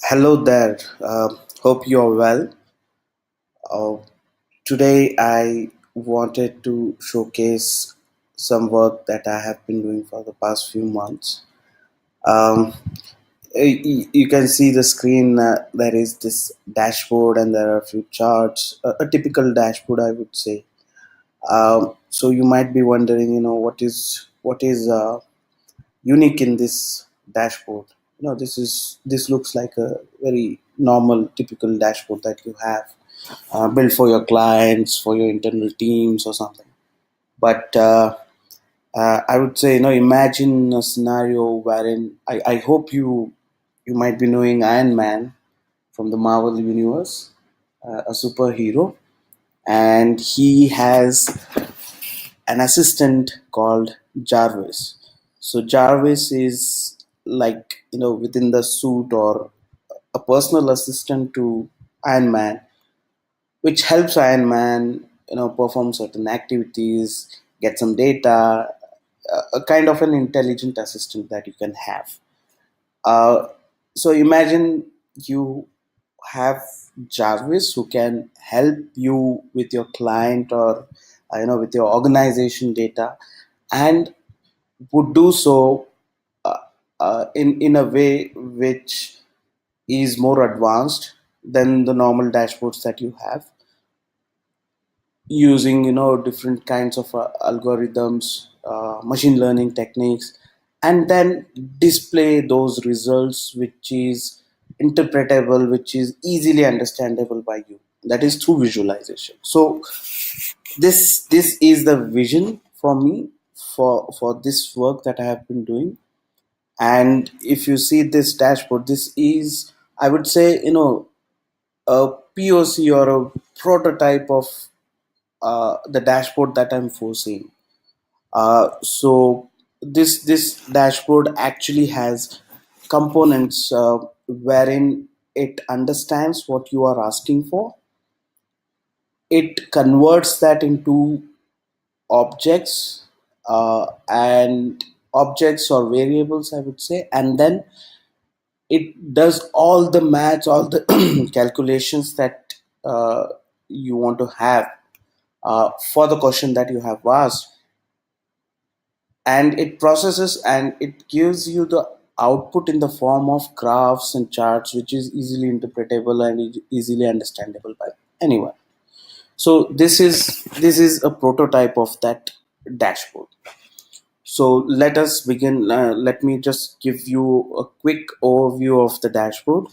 Hello there. Hope you are well. Uh, Today, I wanted to showcase some work that I have been doing for the past few months. Um, you can see the screen. There is this dashboard, and there are a few charts. A typical dashboard, I would say. So you might be wondering, what is unique in this dashboard. This looks like a very normal typical dashboard that you have built for your clients, for your internal teams or something. But I would say, imagine a scenario wherein I hope you might be knowing Iron Man from the Marvel universe, a superhero, and he has an assistant called Jarvis. So Jarvis is like, within the suit, or a personal assistant to Iron Man, which helps Iron Man, perform certain activities, get some data, a kind of an intelligent assistant that you can have. Uh, so imagine you have Jarvis who can help you with your client, or with your organization data, and would do so uh, in a way which is more advanced than the normal dashboards that you have, using different kinds of algorithms, machine learning techniques, and then display those results which is interpretable, which is easily understandable by you. That is through visualization. So this is the vision for me, for this work that I have been doing. And if you see this dashboard, this is, I would say, a POC, or a prototype of the dashboard that I'm foreseeing. So this dashboard actually has components wherein it understands what you are asking for. It converts that into objects, and objects or variables, I would say, and then it does all the maths, all the calculations that you want to have for the question that you have asked, and it processes and it gives you the output in the form of graphs and charts, which is easily interpretable and easily understandable by anyone. So this is a prototype of that dashboard. So let us begin. Let me just give you a quick overview of the dashboard.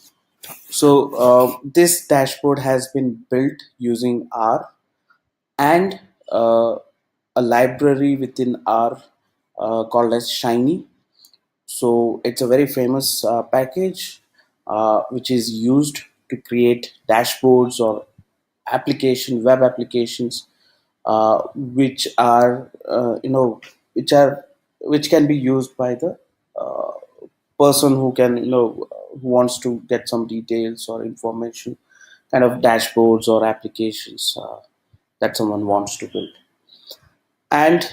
So this dashboard has been built using R, and a library within R called as Shiny. So it's a very famous package which is used to create dashboards or web applications, which are which can be used by the uh, person who can who wants to get some details or information, kind of dashboards or applications that someone wants to build. And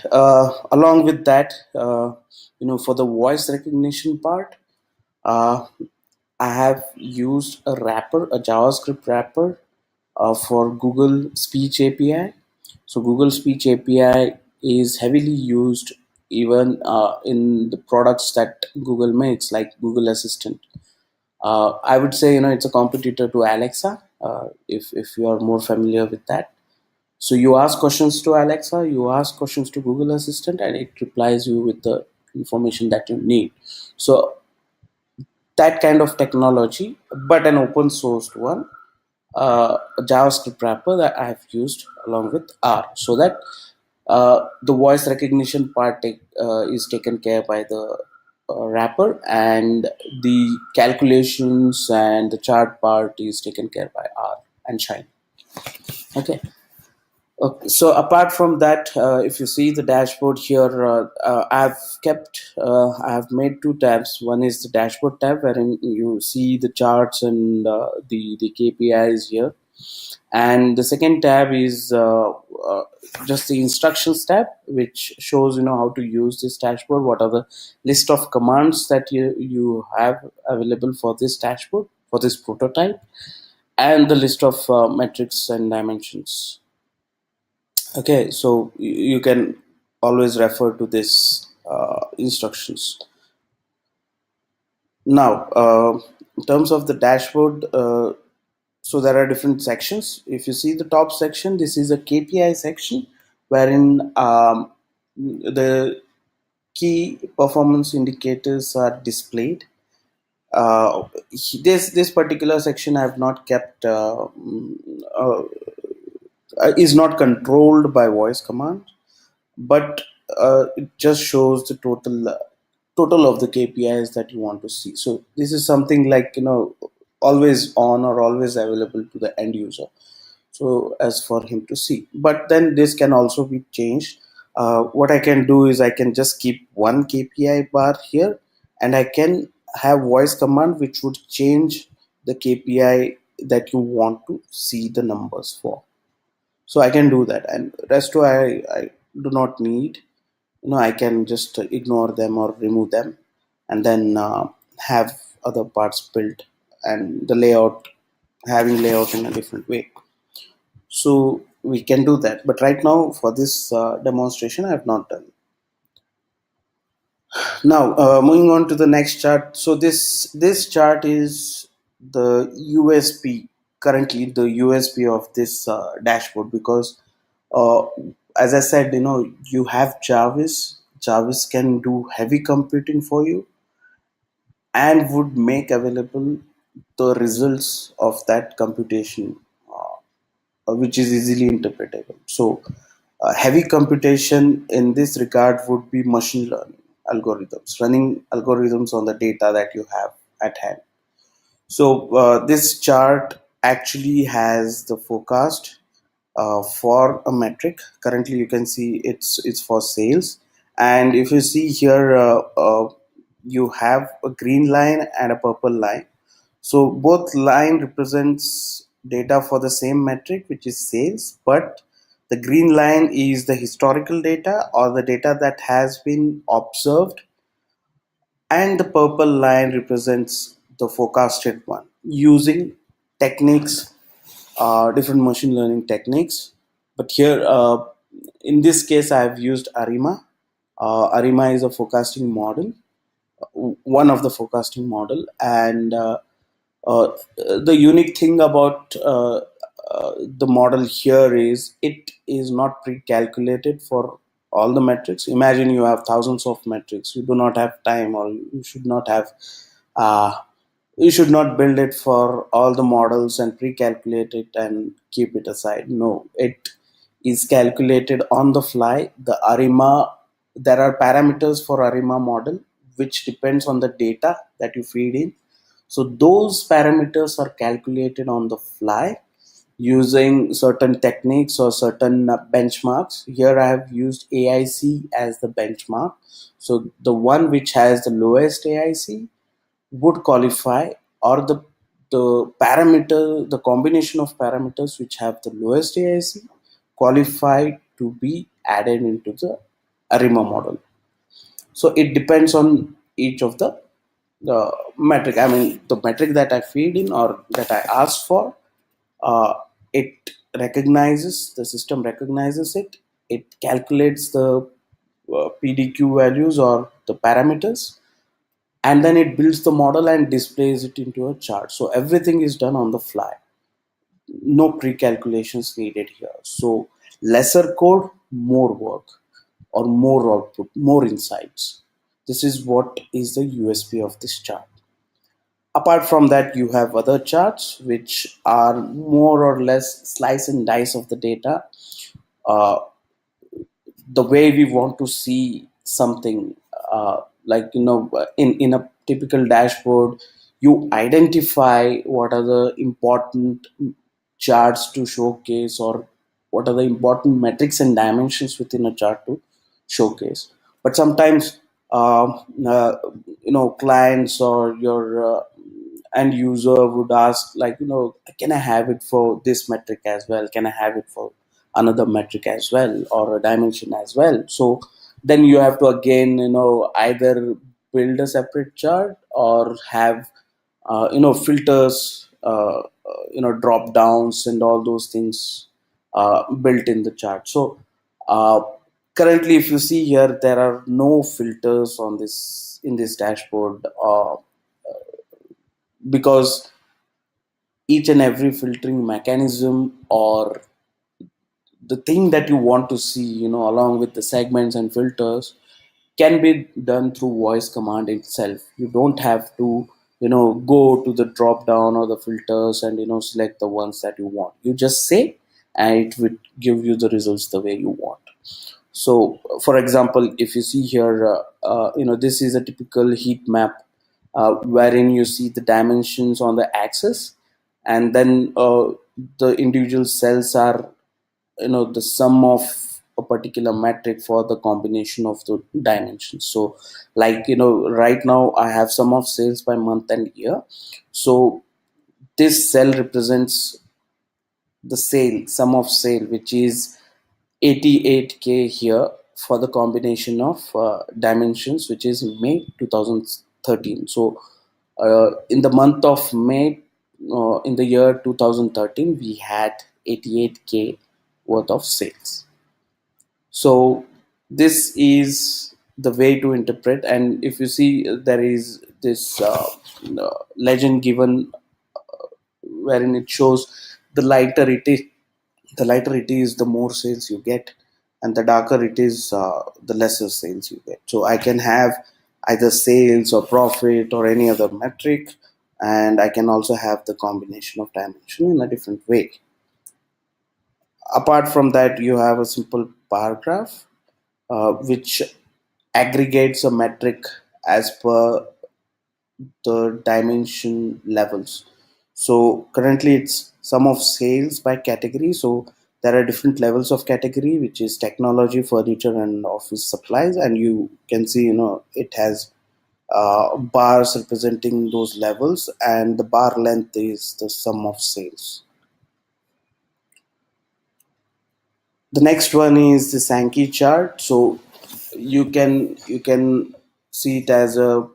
along with that, for the voice recognition part, uh, I have used a wrapper, a JavaScript wrapper, for Google Speech API. So Google Speech API is heavily used even in the products that Google makes, like Google Assistant. I would say, it's a competitor to Alexa. If you are more familiar with that, so you ask questions to Alexa, you ask questions to Google Assistant, and it replies you with the information that you need. So that kind of technology, but an open sourced one, a JavaScript wrapper that I have used along with R, so that the voice recognition part is taken care by the wrapper, and the calculations and the chart part is taken care by R and Shine. Okay. Okay, so apart from that, if you see the dashboard here, I have made two tabs. One is the dashboard tab, wherein you see the charts and the KPIs here, and the second tab is just the instructions tab, which shows how to use this dashboard. What are the list of commands that you have available for this dashboard? for this prototype, and the list of metrics and dimensions. Okay, so you can always refer to this instructions. Now, in terms of the dashboard, so there are different sections. If you see the top section, this is a KPI section wherein the key performance indicators are displayed. This particular section I have not kept uh, is not controlled by voice command, but it just shows the total of the KPIs that you want to see. So this is something like, always on or always available to the end user, so as for him to see. But then this can also be changed. What I can do is I can just keep one KPI bar here, and I can have voice command which would change the KPI that you want to see the numbers for. So I can do that, and rest I do not need. I can just ignore them or remove them, and then have other parts built, and the layout, having layout in a different way. So we can do that, but right now for this demonstration I have not done. Now, moving on to the next chart. So this chart is the USP, currently the USP of this dashboard, because uh, as I said, you have Jarvis can do heavy computing for you and would make available the results of that computation, which is easily interpretable. So, heavy computation in this regard would be machine learning algorithms, running algorithms on the data that you have at hand. So, this chart actually has the forecast for a metric. Currently, you can see it's for sales, and if you see here, you have a green line and a purple line. So both line represents data for the same metric, which is sales, but the green line is the historical data or the data that has been observed, and the purple line represents the forecasted one using techniques, different machine learning techniques. But here, in this case, I have used ARIMA. ARIMA is a forecasting model, one of the forecasting model, and uh, the unique thing about the model here is it is not pre-calculated for all the metrics. Imagine you have thousands of metrics. You do not have time, or you should not have. Uh, you should not build it for all the models and pre-calculate it and keep it aside. No, it is calculated on the fly. The ARIMA, there are parameters for ARIMA model which depends on the data that you feed in. So those parameters are calculated on the fly using certain techniques or certain benchmarks. Here I have used AIC as the benchmark. So the one which has the lowest AIC would qualify, or the combination of parameters which have the lowest AIC qualify to be added into the ARIMA model. So it depends on each of the metric. I mean, the metric that I feed in or that I ask for, uh, it the system recognizes it. It calculates the PDQ values or the parameters, and then it builds the model and displays it into a chart. So everything is done on the fly. No pre-calculations needed here. So lesser code, more work, or more output, more insights. This is what is the USP of this chart. Apart from that, you have other charts which are more or less slice and dice of the data. Uh, the way we want to see something, like, in a typical dashboard, you identify what are the important charts to showcase, or what are the important metrics and dimensions within a chart to showcase. But sometimes, clients or your end user would ask, like, can I have it for this metric as well, can I have it for another metric as well, or a dimension as well. So then you have to again, either build a separate chart or have filters, drop downs and all those things built in the chart. So uh, currently, if you see here, there are no filters on this in this dashboard, because each and every filtering mechanism, or the thing that you want to see, along with the segments and filters, can be done through voice command itself. You don't have to, go to the drop down or the filters and, select the ones that you want. You just say, and it would give you the results the way you want. So, for example, if you see here, this is a typical heat map, wherein you see the dimensions on the axis, and then the individual cells are, the sum of a particular metric for the combination of the dimensions. So, like, right now I have sum of sales by month and year. So this cell represents the sale, sum of sale, which is 88K here, for the combination of dimensions, which is May 2013. So in the month of May, in the year 2013, we had 88K worth of sales. So this is the way to interpret. And if you see, there is this legend given, wherein it shows the lighter it is, the more sales you get, and the darker it is, the lesser sales you get. So I can have either sales or profit or any other metric, and I can also have the combination of dimension in a different way. Apart from that, you have a simple bar graph, which aggregates a metric as per the dimension levels. So currently it's sum of sales by category. So there are different levels of category, which is technology, furniture, and office supplies. And you can see, it has bars representing those levels, and the bar length is the sum of sales. The next one is the Sankey chart. So you can see it as an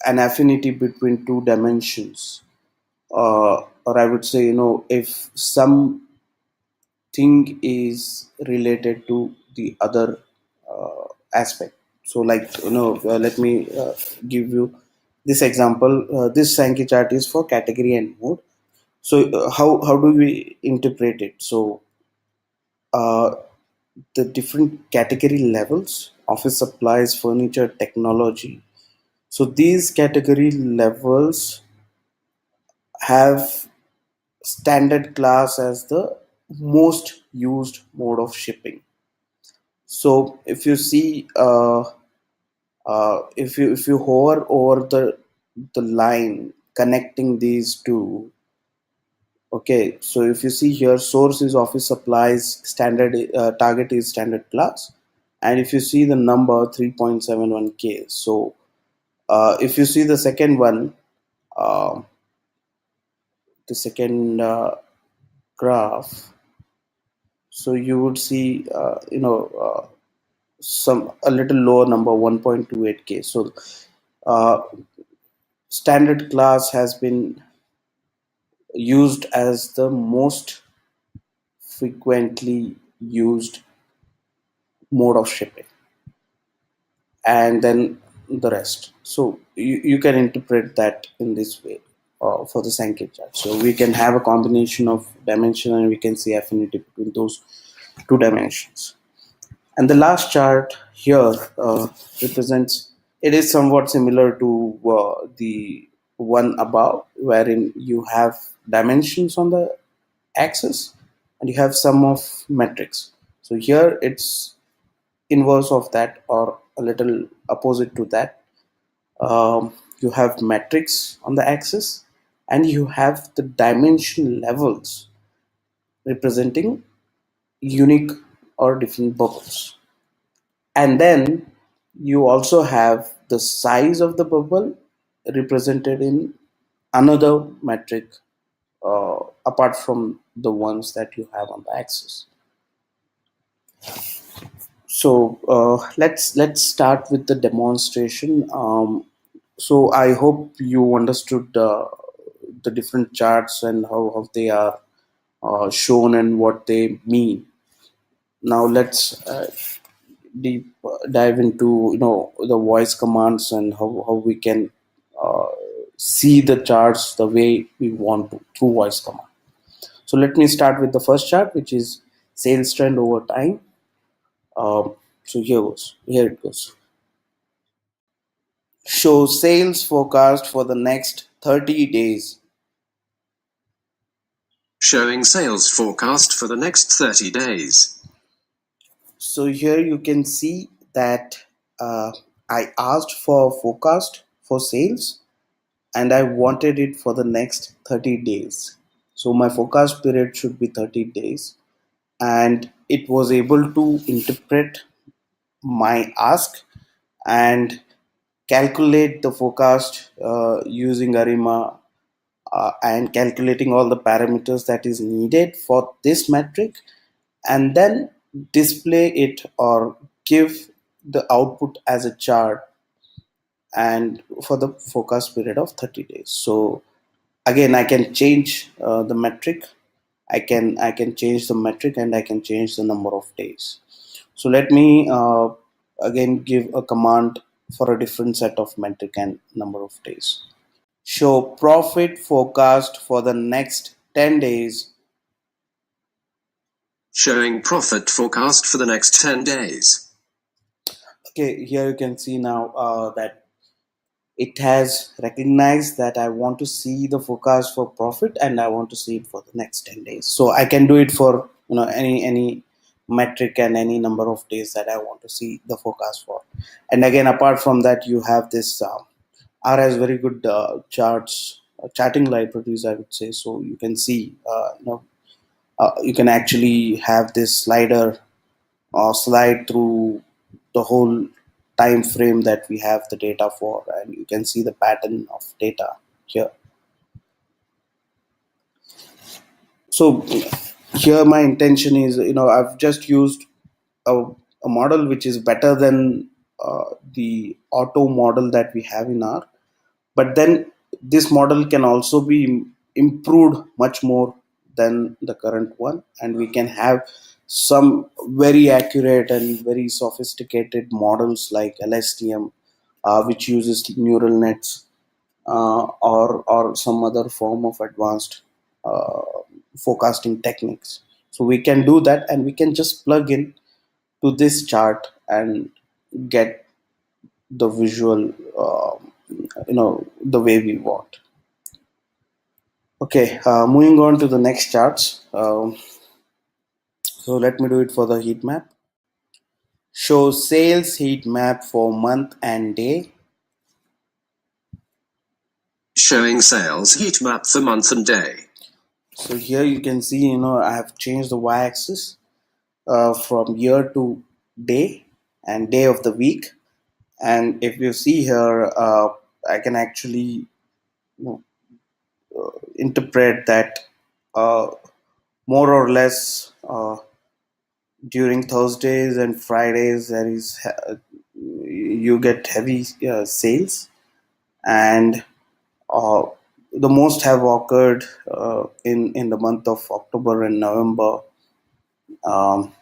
affinity between two dimensions, or I would say, if something is related to the other aspect. So, like, let me give you this example. This Sankey chart is for category and mode. So, how do we interpret it? So, uh, the different category levels: office supplies, furniture, technology. So, these category levels have standard class as the most used mode of shipping. So if you see, if you hover over the line connecting these two, okay. So if you see here, source is office supplies, standard target is standard class, and if you see the number 3.71K. So if you see the second one, uh, the second graph, so you would see, some a little lower number, 1.28K. So uh, standard class has been used as the most frequently used mode of shipping, and then the rest. So you can interpret that in this way, for the Sankey chart. So we can have a combination of dimension, and we can see affinity between those two dimensions. And the last chart here represents, it is somewhat similar to the one above, wherein you have dimensions on the axis and you have sum of metrics. So here it's inverse of that, or a little opposite to that. You have metrics on the axis, and you have the dimension levels representing unique or different bubbles. And then you also have the size of the bubble represented in another metric, apart from the ones that you have on the axis. So let's start with the demonstration. So I hope you understood the different charts and how they are shown and what they mean. Now let's deep dive into the voice commands and how we can uh, see the charts the way we want to through voice command. So let me start with the first chart, which is sales trend over time. So here it goes. Show sales forecast for the next 30 days. Showing sales forecast for the next 30 days. So here you can see that I asked for forecast for sales and I wanted it for the next 30 days. So my forecast period should be 30 days, and it was able to interpret my ask and calculate the forecast using Arima and calculating all the parameters that is needed for this metric, and then display it or give the output as a chart and for the forecast period of 30 days. So again, I can change the metric. I can change the metric and I can change the number of days. So let me again give a command for a different set of metric and number of days. Show profit forecast for the next 10 days. Showing profit forecast for the next 10 days. Okay, here you can see now that it has recognized that I want to see the forecast for profit and I want to see it for the next 10 days. So I can do it for any metric and any number of days that I want to see the forecast for. And again, apart from that, you have this R has very good charts, charting libraries, I would say. So you can see, you can actually have this slider slide through the whole time frame that we have the data for, and you can see the pattern of data here. So here my intention is, I've just used a, a model which is better than the auto model that we have in R, but then this model can also be improved much more than the current one, and we can have some very accurate and very sophisticated models like LSTM, which uses neural nets, or some other form of advanced uh, forecasting techniques. So we can do that, and we can just plug in to this chart and get the visual, the way we want. Okay, moving on to the next charts. So let me do it for the heat map. Show sales heat map for month and day. Showing sales heat map for month and day. So here you can see, I have changed the y-axis from year to day and day of the week. And if you see here, I can actually you know, interpret that uh, more or less during Thursdays and Fridays you get heavy sales, and uh, the most have occurred in the month of October and November. Um,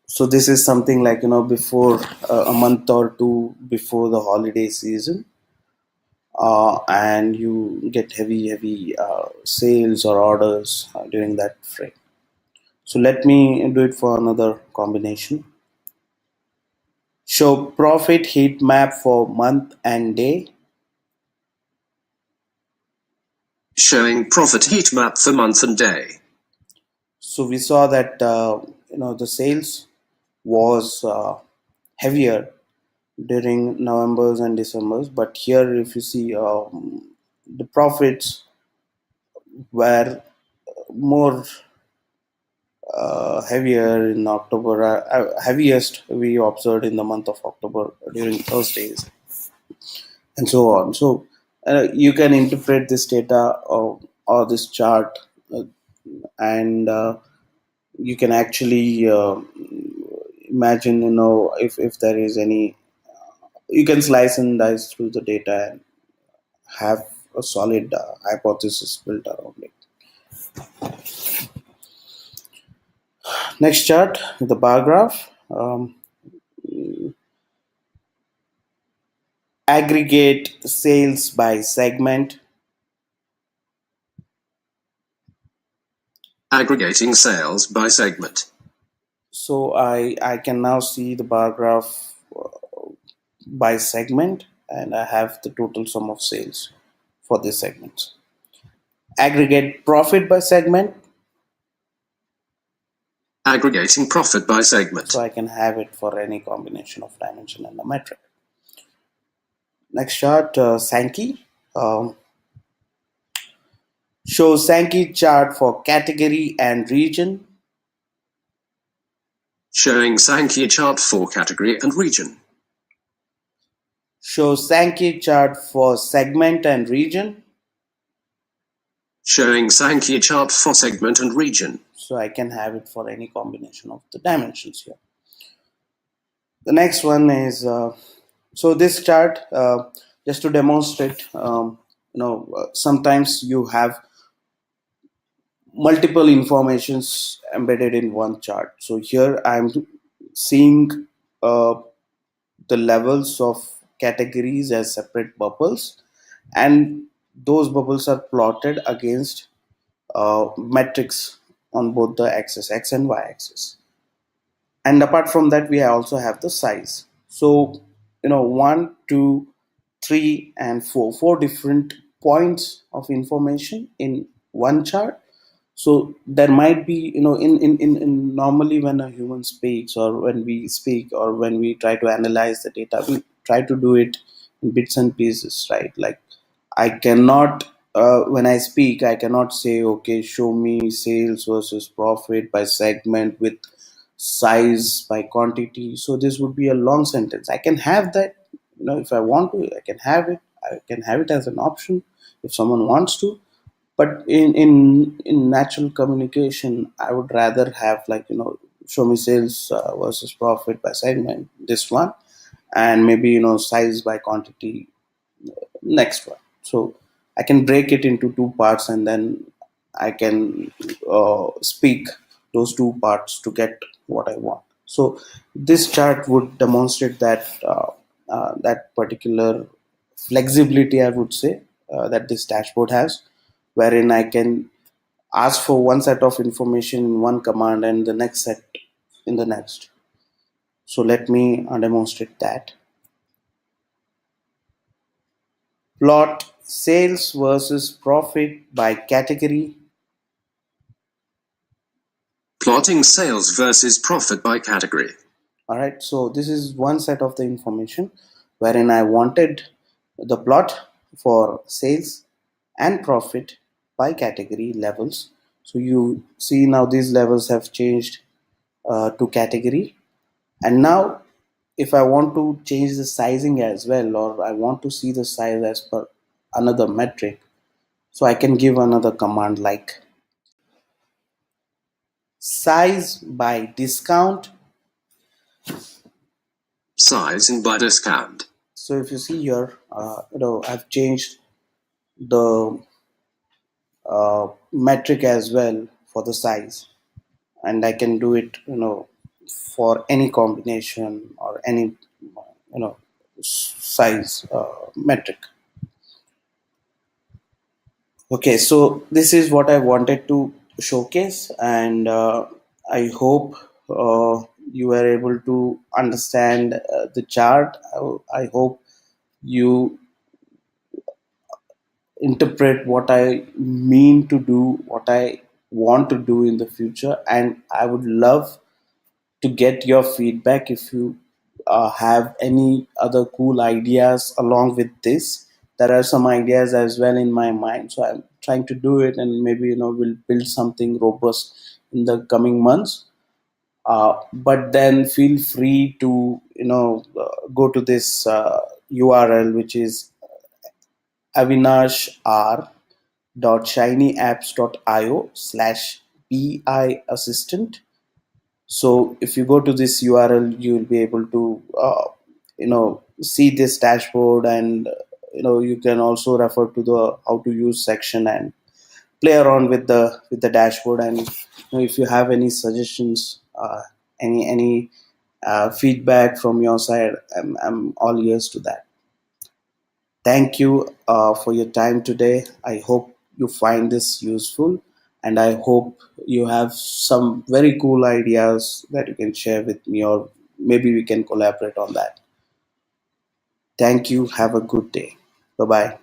so this is something like, before a month or two before the holiday season, and you get heavy sales or orders during that frame. So let me do it for another combination. Show profit heat map for month and day. Showing profit heat map for month and day. So we saw that the sales was heavier during November's and December's, but here if you see, the profits were more heavier in October. Heaviest we observed in the month of October during Thursdays, and so on. So you can interpret this data or this chart, and you can actually imagine, if there is any, you can slice and dice through the data have a solid hypothesis built around it. Next chart, the bar graph. Aggregate sales by segment. Aggregating sales by segment. So I can now see the bar graph by segment, and I have the total sum of sales for this segment. Aggregate profit by segment, Aggregating profit by so segment. I can have it for any combination of dimension and the metric. Next chart, Sankey. Um, shows Sankey chart for category and region. Showing Sankey chart for category and region. Shows Sankey chart for segment and region. Showing Sankey chart for segment and region. So I can have it for any combination of the dimensions here. The next one is so this chart just to demonstrate. Sometimes you have multiple informations embedded in one chart. So here I'm seeing uh, the levels of categories as separate bubbles, and those bubbles are plotted against metrics on both the axis, x and y axis. And apart from that, we also have the size. So one, two, three, and four different points of information in one chart. So there might be, in normally when a human speaks, or when we speak, or when we try to analyze the data, we try to do it in bits and pieces, right? Like I cannot, when I speak, I cannot say, okay, show me sales versus profit by segment with size by quantity. So this would be a long sentence. I can have that, if I want to, I can have it. I can have it as an option if someone wants to. But in natural communication, I would rather have, like, show me sales versus profit by segment, this one, and maybe size by quantity, next one. So I can break it into two parts, and then I can speak those two parts to get what I want. So this chart would demonstrate that particular flexibility, I would say, that this dashboard has, wherein I can ask for one set of information in one command and the next set in the next. So let me demonstrate that. Plot sales versus profit by category. Plotting sales versus profit by category. All right, so this is one set of the information wherein I wanted the plot for sales and profit by category levels. So you see now these levels have changed to category. And now if I want to change the sizing as well, or I want to see the size as per another metric, so I can give another command like size by discount. Sizing by discount. So if you see here, I've changed the metric as well for the size, and I can do it, for any combination or any, size metric. Okay, so this is what I wanted to showcase, and I hope you were able to understand the chart. I hope you interpret what I mean to do, what I want to do in the future, and I would love to get your feedback if you have any other cool ideas along with this. There are some ideas as well in my mind, so I'm trying to do it, and maybe we'll build something robust in the coming months. But then feel free to go to this URL, which is avinashR.shinyapps.io/bi assistant. So if you go to this URL, you will be able to see this dashboard, and you can also refer to the how to use section and play around with the dashboard. And if you have any suggestions, any feedback from your side, I'm all ears to that. Thank you for your time today. I hope you find this useful, and I hope you have some very cool ideas that you can share with me, or maybe we can collaborate on that. Thank you. Have a good day. Bye bye.